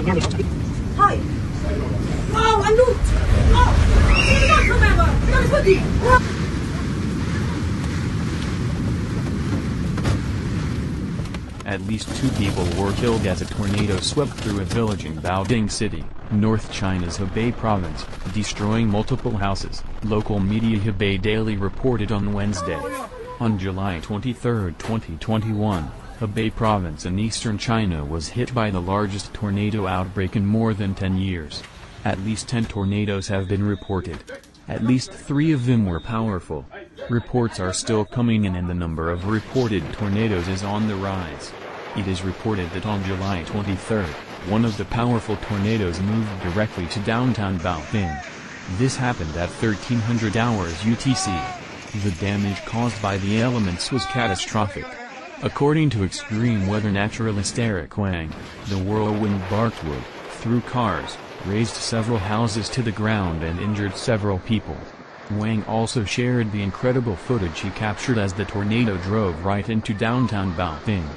Hi. Oh, I looked. Oh, I don't remember. At least 2 people were killed as a tornado swept through a village in Baoding City, North China's Hebei province, destroying multiple houses, local media Hebei Daily reported on Wednesday. On July 23, 2021, Hebei province in eastern China was hit by the largest tornado outbreak in more than 10 years. At least 10 tornadoes have been reported. At least 3 of them were powerful. Reports are still coming in and the number of reported tornadoes is on the rise. It is reported that on July 23, one of the powerful tornadoes moved directly to downtown Baoding. This happened at 1300 hours UTC. The damage caused by the elements was catastrophic. According to extreme weather naturalist Eric Wang, the whirlwind barked wood, threw cars, razed several houses to the ground and injured several people. Wang also shared the incredible footage he captured as the tornado drove right into downtown Baoding.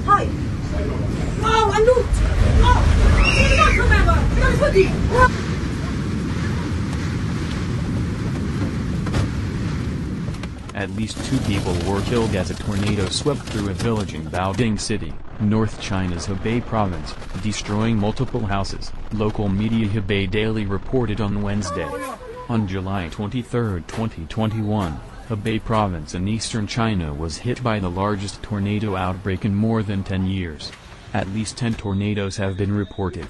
Hi. Oh, I looked. Oh, I don't remember. At least 2 people were killed as a tornado swept through a village in Baoding City, North China's Hebei province, destroying multiple houses, local media Hebei Daily reported on Wednesday. On July 23, 2021, Hebei province in eastern China was hit by the largest tornado outbreak in more than 10 years. At least 10 tornadoes have been reported.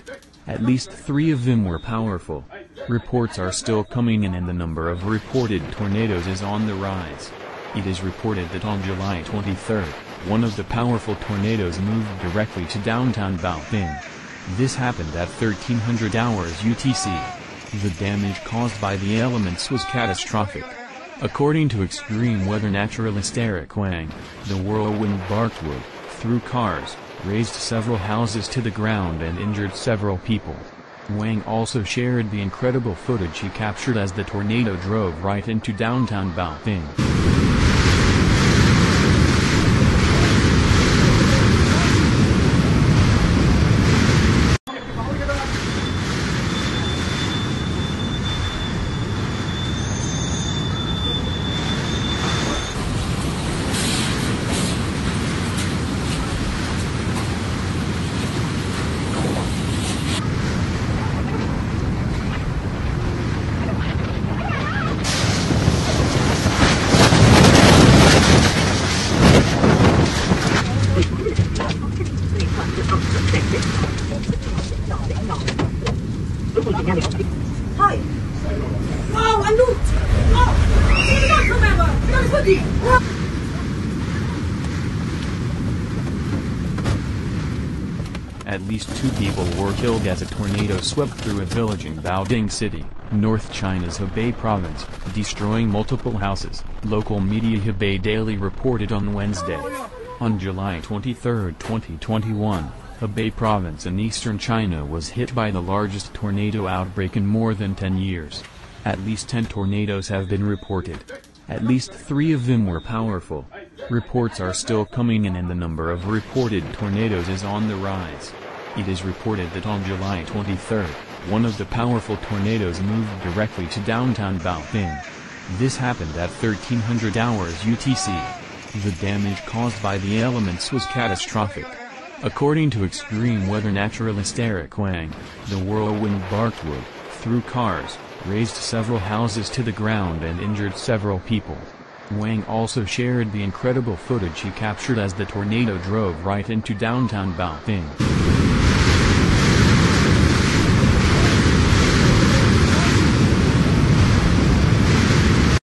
At least 3 of them were powerful. Reports are still coming in and the number of reported tornadoes is on the rise. It is reported that on July 23, one of the powerful tornadoes moved directly to downtown Baoding. This happened at 1300 hours UTC. The damage caused by the elements was catastrophic. According to extreme weather naturalist Eric Wang, the whirlwind barked wood, threw cars, razed several houses to the ground and injured several people. Wang also shared the incredible footage he captured as the tornado drove right into downtown Baoding. Hi. Oh, I looked. Oh, I don't remember. At least 2 people were killed as a tornado swept through a village in Baoding City, North China's Hebei province, destroying multiple houses, local media Hebei Daily reported on Wednesday. On July 23, 2021, Hebei province in eastern China was hit by the largest tornado outbreak in more than 10 years. At least 10 tornadoes have been reported. At least 3 of them were powerful. Reports are still coming in and the number of reported tornadoes is on the rise. It is reported that on July 23, one of the powerful tornadoes moved directly to downtown Baoding. This happened at 1300 hours UTC. The damage caused by the elements was catastrophic. According to extreme weather naturalist Eric Wang, the whirlwind barked wood, threw cars, razed several houses to the ground and injured several people. Wang also shared the incredible footage he captured as the tornado drove right into downtown Baoding.